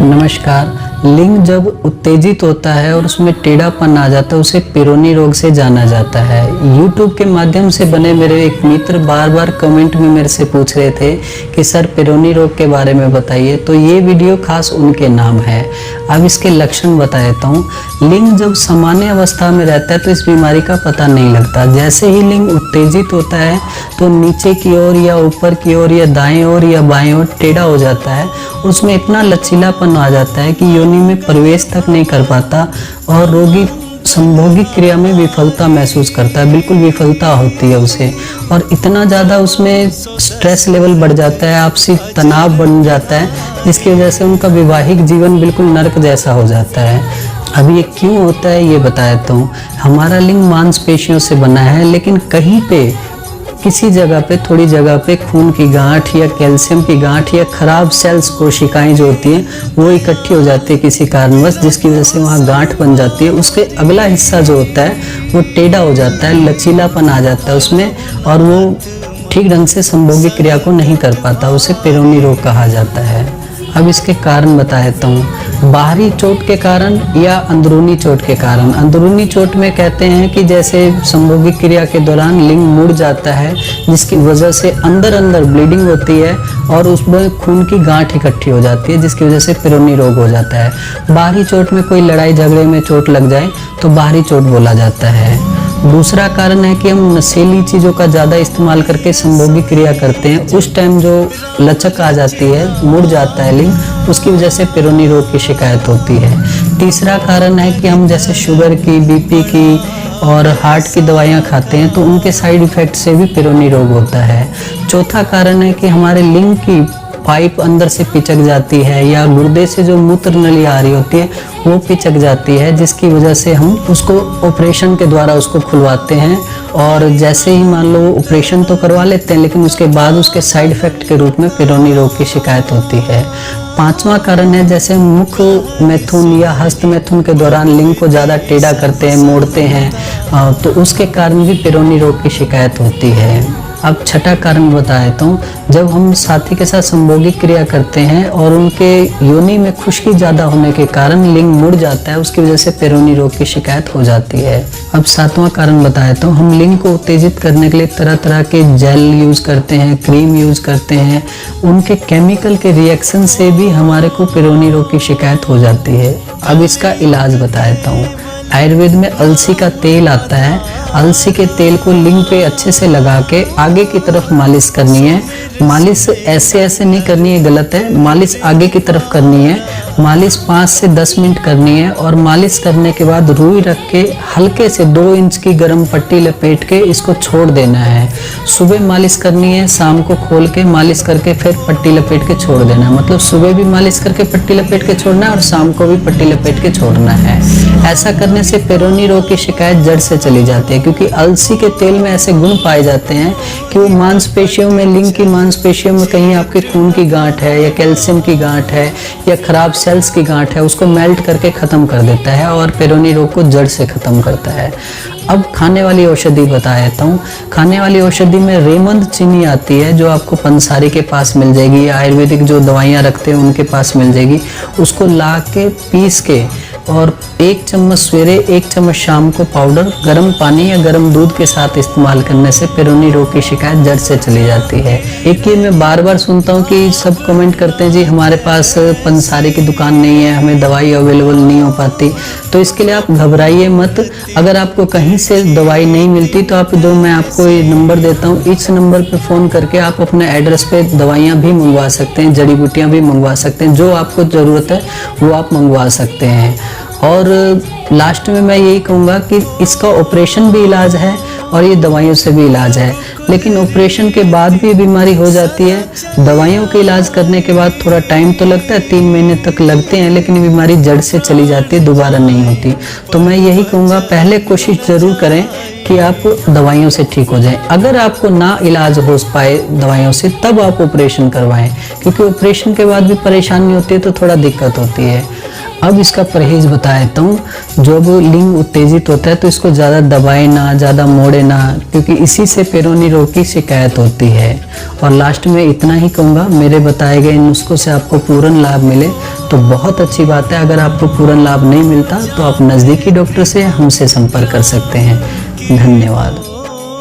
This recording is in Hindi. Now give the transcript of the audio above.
नमस्कार। लिंग जब उत्तेजित होता है और उसमें टेढ़ापन आ जाता है उसे पेरोनी रोग से जाना जाता है। YouTube के माध्यम से बने मेरे एक मित्र बार बार कमेंट में मेरे से पूछ रहे थे कि सर पेरोनी रोग के बारे में बताइए, तो ये वीडियो खास उनके नाम है। अब इसके लक्षण बता देता हूँ। लिंग जब सामान्य अवस्था में रहता है तो इस बीमारी का पता नहीं लगता। जैसे ही लिंग उत्तेजित होता है तो नीचे की ओर या ऊपर की ओर या दाएं ओर या बाएं ओर टेढ़ा हो जाता है। उसमें इतना लचीलापन आ जाता है कि योनि में प्रवेश तक नहीं कर पाता और रोगी संभोगिक क्रिया में विफलता महसूस करता है। बिल्कुल विफलता होती है उसे, और इतना ज़्यादा उसमें स्ट्रेस लेवल बढ़ जाता है, आपसी तनाव बन जाता है, जिसकी वजह से उनका वैवाहिक जीवन बिल्कुल नरक जैसा हो जाता है। अब ये क्यों होता है ये बता देता हूँ। हमारा लिंग मांसपेशियों से बना है, लेकिन कहीं पे किसी जगह पे, थोड़ी जगह पे खून की गांठ या कैल्शियम की गांठ या खराब सेल्स कोशिकाएं जो होती हैं वो इकट्ठी हो जाती है किसी कारणवश, जिसकी वजह से वहाँ गांठ बन जाती है। उसके अगला हिस्सा जो होता है वो टेढ़ा हो जाता है, लचीलापन आ जाता है उसमें, और वो ठीक ढंग से संभोगिक क्रिया को नहीं कर पाता। उसे पेरोनी रोग कहा जाता है। अब इसके कारण बता देता हूँ। बाहरी चोट के कारण या अंदरूनी चोट के कारण। अंदरूनी चोट में कहते हैं कि जैसे संभोगिक क्रिया के दौरान लिंग मुड़ जाता है, जिसकी वजह से अंदर अंदर ब्लीडिंग होती है और उसमें खून की गांठ इकट्ठी हो जाती है, जिसकी वजह से पेरोनी रोग हो जाता है। बाहरी चोट में कोई लड़ाई झगड़े में चोट लग जाए तो बाहरी चोट बोला जाता है। दूसरा कारण है कि हम नशीली चीज़ों का ज़्यादा इस्तेमाल करके संभोगिक क्रिया करते हैं। उस टाइम जो लचक आ जाती है, मुड़ जाता है लिंग, उसकी वजह से पेरोनी रोग की शिकायत होती है। तीसरा कारण है कि हम जैसे शुगर की, बीपी की और हार्ट की दवाइयाँ खाते हैं तो उनके साइड इफ़ेक्ट से भी पेरोनी रोग होता है। चौथा कारण है कि हमारे लिंग की पाइप अंदर से पिचक जाती है, या गुर्दे से जो मूत्र नली आ रही होती है वो पिचक जाती है, जिसकी वजह से हम उसको ऑपरेशन के द्वारा उसको खुलवाते हैं। और जैसे ही मान लो ऑपरेशन तो करवा लेते हैं, लेकिन उसके बाद उसके साइड इफेक्ट के रूप में पेरोनी रोग की शिकायत होती है। पांचवा कारण है जैसे मुख मैथुन या हस्त मैथुन के दौरान लिंग को ज़्यादा टेढ़ा करते हैं, मोड़ते हैं, तो उसके कारण भी पेरोनी रोग की शिकायत होती है। अब छठा कारण बता देता हूँ। जब हम साथी के साथ संभोगिक क्रिया करते हैं और उनके योनि में खुश्की ज़्यादा होने के कारण लिंग मुड़ जाता है, उसकी वजह से पेरोनी रोग की शिकायत हो जाती है। अब सातवां कारण बता देता हूँ। हम लिंग को उत्तेजित करने के लिए तरह तरह के जेल यूज़ करते हैं, क्रीम यूज़ करते हैं। उनके केमिकल के रिएक्शन से भी हमारे को पेरोनी रोग की शिकायत हो जाती है। अब इसका इलाज बता देता हूँ। आयुर्वेद में अलसी का तेल आता है। अलसी के तेल को लिंग पे अच्छे से लगा के आगे की तरफ मालिश करनी है। मालिश ऐसे ऐसे नहीं करनी है, गलत है। मालिश आगे की तरफ करनी है। मालिश 5 से 10 मिनट करनी है, और मालिश करने के बाद रुई रख के हल्के से 2 इंच की गर्म पट्टी लपेट के इसको छोड़ देना है। सुबह मालिश करनी है, शाम को खोल के मालिश करके फिर पट्टी लपेट के छोड़ देना है। मतलब सुबह भी मालिश करके पट्टी लपेट के छोड़ना है और शाम को भी पट्टी लपेट के छोड़ना है। ऐसा करने से पेरोनी रोग की शिकायत जड़ से चली जाती है, क्योंकि अलसी के तेल में ऐसे गुण पाए जाते हैं कि वो मांसपेशियों में, लिंग की मांसपेशियों में कहीं आपके खून की गांठ है या कैल्शियम की गांठ है या खराब सेल्स की गांठ है, उसको मेल्ट करके ख़त्म कर देता है और पेरोनी रोग को जड़ से ख़त्म करता है। अब खाने वाली औषधि बता देता हूँ। खाने वाली औषधि में रेमंड चीनी आती है, जो आपको पंसारी के पास मिल जाएगी, या आयुर्वेदिक जो दवाइयाँ रखते हैं उनके पास मिल जाएगी। उसको ला के पीस के और 1 चम्मच सवेरे 1 चम्मच शाम को पाउडर गर्म पानी या गर्म दूध के साथ इस्तेमाल करने से पेरोनी रोग की शिकायत जड़ से चली जाती है। एक ये मैं बार बार सुनता हूँ कि सब कमेंट करते हैं जी हमारे पास पंसारी की दुकान नहीं है, हमें दवाई अवेलेबल नहीं हो पाती। तो इसके लिए आप घबराइए मत। अगर आपको कहीं से दवाई नहीं मिलती तो आप जो मैं आपको ये नंबर देता हूँ, इस नंबर पर फ़ोन करके आप अपने एड्रेस पे दवाइयाँ भी मंगवा सकते हैं, जड़ी बूटियाँ भी मंगवा सकते हैं। जो आपको ज़रूरत है वो आप मंगवा सकते हैं। और लास्ट में मैं यही कहूँगा कि इसका ऑपरेशन भी इलाज है और ये दवाइयों से भी इलाज है। लेकिन ऑपरेशन के बाद भी बीमारी हो जाती है। दवाइयों के इलाज करने के बाद थोड़ा टाइम तो लगता है, 3 महीने तक लगते हैं, लेकिन बीमारी जड़ से चली जाती है, दोबारा नहीं होती। तो मैं यही कहूँगा पहले कोशिश ज़रूर करें कि आप दवाइयों से ठीक हो जाएं। अगर आपको ना इलाज हो पाए दवाइयों से तब आप ऑपरेशन करवाएं, क्योंकि ऑपरेशन के बाद भी परेशानी होती है तो थोड़ा दिक्कत होती है। अब इसका परहेज बता देता हूँ। जब लिंग उत्तेजित होता है तो इसको ज़्यादा दबाए ना, ज़्यादा मोड़े ना, क्योंकि इसी से पेरोनी रोग की शिकायत होती है। और लास्ट में इतना ही कहूँगा, मेरे बताए गए नुस्खों से आपको पूर्ण लाभ मिले तो बहुत अच्छी बात है। अगर आपको पूर्ण लाभ नहीं मिलता तो आप नज़दीकी डॉक्टर से हमसे संपर्क कर सकते हैं। धन्यवाद।